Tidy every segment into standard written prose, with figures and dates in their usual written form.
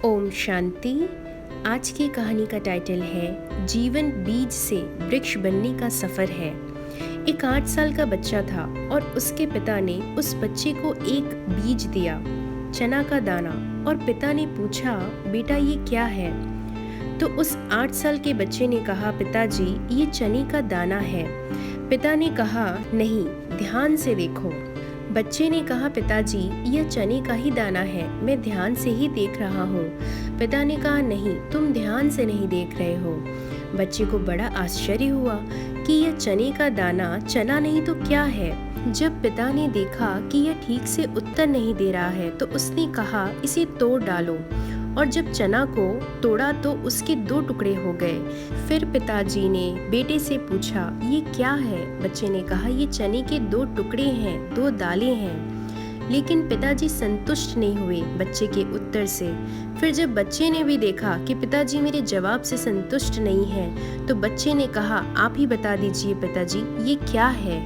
ओम शांति। आज की कहानी का टाइटल है जीवन बीज से वृक्ष बनने का सफर है। एक 8 साल का बच्चा था और उसके पिता ने उस बच्चे को एक बीज दिया, चना का दाना, और पिता ने पूछा, बेटा ये क्या है? तो उस 8 साल के बच्चे ने कहा, पिताजी ये चने का दाना है। पिता ने कहा, नहीं, ध्यान से देखो। बच्चे ने कहा, पिताजी यह चने का ही दाना है, मैं ध्यान से ही देख रहा हूँ। पिता ने कहा, नहीं, तुम ध्यान से नहीं देख रहे हो। बच्चे को बड़ा आश्चर्य हुआ कि यह चने का दाना चना नहीं तो क्या है। जब पिता ने देखा कि यह ठीक से उत्तर नहीं दे रहा है तो उसने कहा, इसे तोड़ डालो। और जब चना को तोड़ा तो उसके 2 टुकड़े हो गए। फिर पिताजी ने बेटे से पूछा, ये क्या है? बच्चे ने कहा, ये चने के 2 टुकड़े हैं, 2 दालें हैं। लेकिन पिताजी संतुष्ट नहीं हुए बच्चे के उत्तर से। फिर जब बच्चे ने भी देखा कि पिताजी मेरे जवाब से संतुष्ट नहीं है, तो बच्चे ने कहा, आप ही बता दीजिए पिताजी, ये क्या है?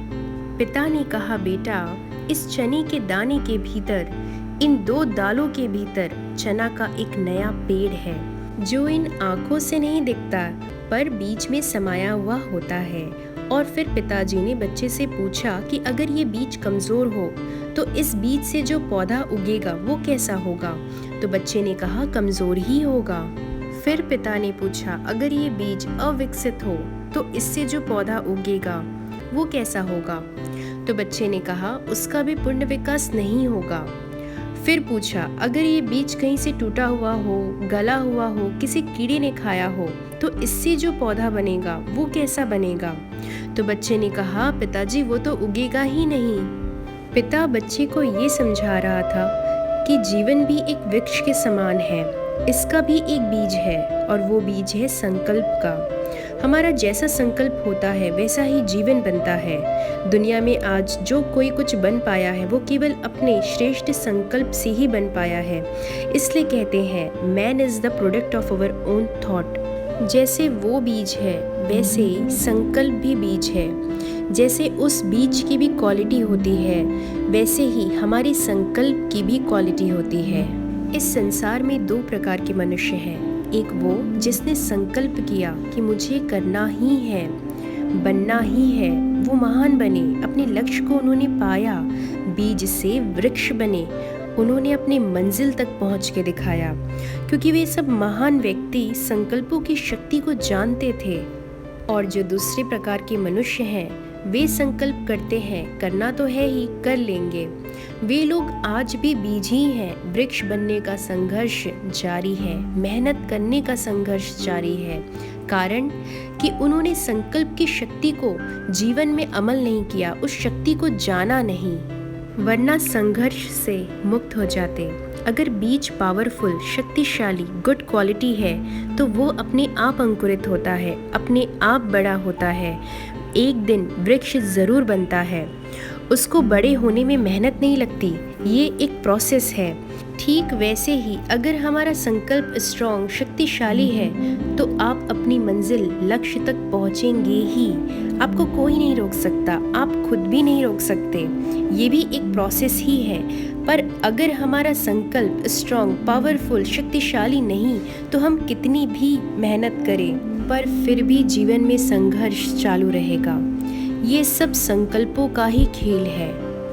पिता ने कहा, बेटा इस चने के दाने के भीतर, इन 2 दालों के भीतर चना का एक नया पेड़ है जो इन आंखों से नहीं दिखता पर बीज में समाया हुआ होता है। और फिर पिताजी ने बच्चे से पूछा कि अगर ये बीज कमजोर हो तो इस बीज से जो पौधा उगेगा वो कैसा होगा? तो बच्चे ने कहा, कमजोर ही होगा। फिर पिता ने पूछा, अगर ये बीज अविकसित हो तो इससे जो पौधा उगेगा वो कैसा होगा? तो बच्चे ने कहा, उसका भी पूर्ण विकास नहीं होगा। फिर पूछा, अगर ये बीज कहीं से टूटा हुआ हो, गला हुआ हो, किसी कीड़े ने खाया हो तो इससे जो पौधा बनेगा वो कैसा बनेगा? तो बच्चे ने कहा, पिताजी वो तो उगेगा ही नहीं। पिता बच्चे को ये समझा रहा था कि जीवन भी एक वृक्ष के समान है, इसका भी एक बीज है और वो बीज है संकल्प का। हमारा जैसा संकल्प होता है वैसा ही जीवन बनता है। दुनिया में आज जो कोई कुछ बन पाया है वो केवल अपने श्रेष्ठ संकल्प से ही बन पाया है। इसलिए कहते हैं, man is the product of our own thought. जैसे वो बीज है वैसे संकल्प भी बीज है। जैसे उस बीज की भी क्वालिटी होती है वैसे ही हमारी संकल्प की भी क्वालिटी होती है। इस संसार में 2 प्रकार के मनुष्य हैं। एक वो जिसने संकल्प किया कि मुझे करना ही है, बनना ही है, वो महान बने, अपने लक्ष्य को उन्होंने पाया, बीज से वृक्ष बने, उन्होंने अपनी मंजिल तक पहुंच के दिखाया। क्योंकि वे सब महान व्यक्ति संकल्पों की शक्ति को जानते थे। और जो दूसरे प्रकार के मनुष्य हैं वे संकल्प करते हैं, करना तो है ही, कर लेंगे। वे लोग आज भी बीज ही हैं। वृक्ष बनने का संघर्ष जारी है, मेहनत करने का संघर्ष जारी है। कारण कि उन्होंने संकल्प की शक्ति को जीवन में अमल नहीं किया, उस शक्ति को जाना नहीं, वरना संघर्ष से मुक्त हो जाते। अगर बीज पावरफुल, शक्तिशाली, गुड क्वालिटी है तो वो अपने आप अंकुरित होता है, अपने आप बड़ा होता है, एक दिन वृक्ष जरूर बनता है। उसको बड़े होने में मेहनत नहीं लगती, ये एक प्रोसेस है। ठीक वैसे ही अगर हमारा संकल्प स्ट्रॉन्ग, शक्तिशाली है तो आप अपनी मंजिल, लक्ष्य तक पहुंचेंगे ही। आपको कोई नहीं रोक सकता, आप खुद भी नहीं रोक सकते, ये भी एक प्रोसेस ही है। पर अगर हमारा संकल्प स्ट्रॉन्ग, पावरफुल, शक्तिशाली नहीं तो हम कितनी भी मेहनत करें पर फिर भी जीवन में संघर्ष चालू रहेगा। ये सब संकल्पों का ही खेल है।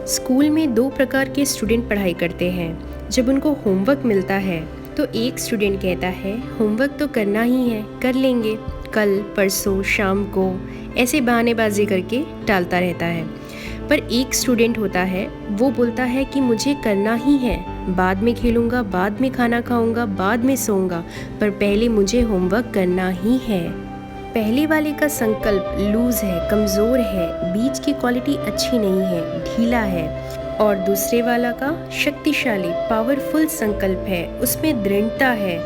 स्कूल में 2 प्रकार के स्टूडेंट पढ़ाई करते हैं। जब उनको होमवर्क मिलता है तो एक स्टूडेंट कहता है, होमवर्क तो करना ही है, कर लेंगे, कल, परसों, शाम को, ऐसे बहानेबाजी करके टालता रहता है। पर एक स्टूडेंट होता है, वो बोलता है कि मुझे करना ही है, बाद में खेलूँगा, बाद में खाना खाऊँगा, बाद में सोऊंगा, पर पहले मुझे होमवर्क करना ही है। पहले वाले का संकल्प लूज है, कमज़ोर है, बीज की क्वालिटी अच्छी नहीं है, ढीला है। और दूसरे वाला का शक्तिशाली, पावरफुल संकल्प है, उसमें दृढ़ता है,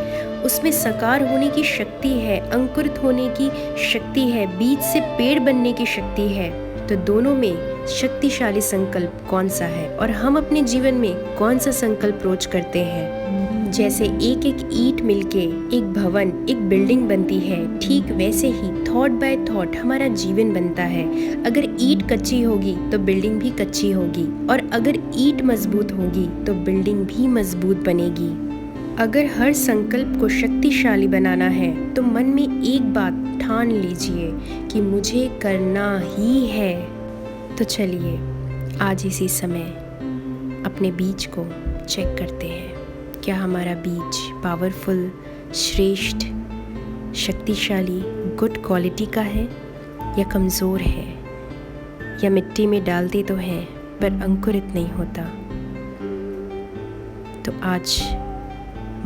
उसमें साकार होने की शक्ति है, अंकुरित होने की शक्ति है, बीज से पेड़ बनने की शक्ति है। तो दोनों में शक्तिशाली संकल्प कौन सा है और हम अपने जीवन में कौन सा संकल्प रोज करते हैं? जैसे एक एक ईंट मिलके एक भवन, एक बिल्डिंग बनती है, ठीक वैसे ही थॉट बाय थॉट हमारा जीवन बनता है। अगर ईंट कच्ची होगी तो बिल्डिंग भी कच्ची होगी, और अगर ईंट मजबूत होगी तो बिल्डिंग भी मजबूत बनेगी। अगर हर संकल्प को शक्तिशाली बनाना है तो मन में एक बात ठान लीजिए कि मुझे करना ही है। तो चलिए आज इसी समय अपने बीज को चेक करते हैं। क्या हमारा बीज पावरफुल, श्रेष्ठ, शक्तिशाली, गुड क्वालिटी का है या कमज़ोर है, या मिट्टी में डालते तो हैं पर अंकुरित नहीं होता। तो आज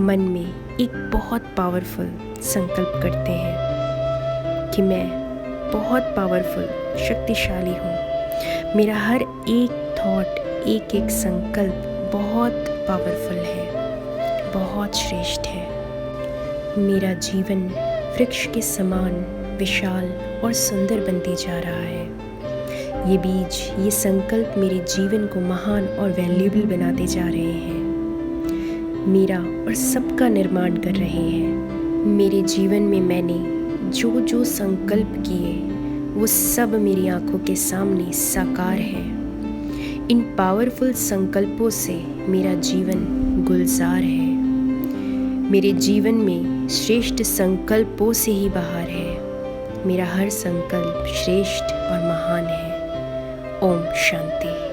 मन में एक बहुत पावरफुल संकल्प करते हैं कि मैं बहुत पावरफुल, शक्तिशाली हूँ। मेरा हर एक थॉट, एक एक संकल्प बहुत पावरफुल है, बहुत श्रेष्ठ है। मेरा जीवन वृक्ष के समान विशाल और सुंदर बनते जा रहा है। ये बीज, ये संकल्प मेरे जीवन को महान और वैल्यूएबल बनाते जा रहे हैं, मेरा और सबका निर्माण कर रहे हैं। मेरे जीवन में मैंने जो जो संकल्प किए वो सब मेरी आंखों के सामने साकार है। इन पावरफुल संकल्पों से मेरा जीवन गुलजार है। मेरे जीवन में श्रेष्ठ संकल्पों से ही बहार है। मेरा हर संकल्प श्रेष्ठ और महान है। ओम शांति।